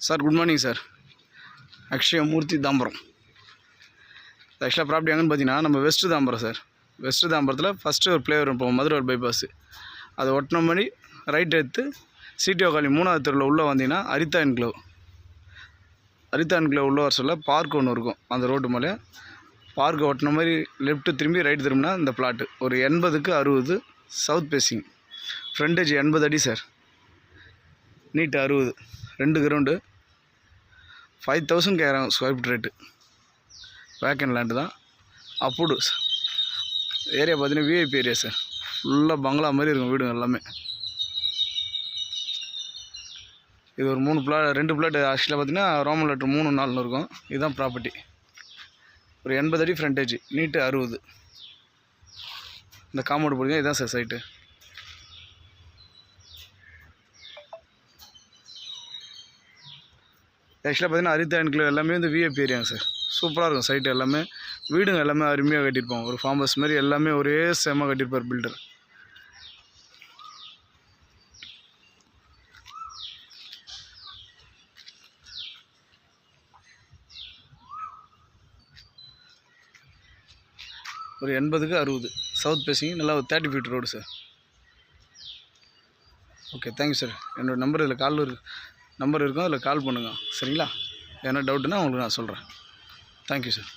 Sir good morning sir. Akshayamurthy Tambaram. ஆக்சுவலாக property எங்கன்னு பார்த்தீங்கன்னா நம்ம வெஸ்ட்டு தாம்பரம் சார். வெஸ்ட்டு தாம்பரத்தில் ஃபஸ்ட்டு ஒரு பிளே வரும் போகும் மதுரை பைபாஸு. அதை ஒட்டின மாதிரி ரைட் எடுத்து சிடிஓ காலனி 3வது தெருவில் உள்ளே வந்தீங்கன்னா அரிதா என்க்ளேவ் உள்ளே வர சொல்ல பார்க் ஒன்று இருக்கும். அந்த ரோட்டு மேலே பார்க்கை ஒட்டின மாதிரி லெஃப்ட்டு திரும்பி ரைட்டு திரும்பினா இந்த பிளாட்டு ஒரு 80க்கு 60 சவுத் பேசிங். ஃப்ரண்டேஜ் 80 அடி சார். நீட்டு 60, 2 கிரவுண்டு, 5000 கேட்குறாங்க ஸ்கொயர் ஃபீட் ரேட்டு. வேக்கன் லேண்டு தான். அப்புடு ஏரியா பார்த்தீங்கன்னா விஐபி ஏரியா சார். ஃபுல்லாக பங்களா மாதிரி இருக்கும் வீடுங்க எல்லாமே. இது ஒரு 2 பிளாட் ஆக்சுவலாக பார்த்தீங்கன்னா ரோமன் லெட்டர் 3, 4 இருக்கும். இதுதான் ப்ராப்பர்ட்டி. ஒரு 80 அடி ஃப்ரண்டேஜ், நீட்டு 60. இந்த காம்பவுண்டு போடுங்க. இதுதான் சார் சைட்டு. ஆக்சுவலாக பார்த்தீங்கன்னா அரிதா என்க்ளேவ் எல்லாமே வந்து விஐபி ஏரியாங்க சார். சூப்பராக இருக்கும் சைட்டு. எல்லாமே வீடுங்க எல்லாமே அருமையாக கட்டியிருப்பாங்க. ஒரு ஃபார்ம் ஹவுஸ் மாதிரி எல்லாமே ஒரே சேமாக கட்டியிருப்பார் பில்டர். ஒரு 80க்கு 60 சவுத் பேசிங். நல்லா ஒரு 30 feet road sir. Okay, thank you sir. என்னோடய நம்பர் இதில் நம்பர் இருக்கும். அதில் கால் பண்ணுங்கள் சரிங்களா? என்ன டவுட்டுன்னா உங்களுக்கு நான் சொல்கிறேன். Thank you sir.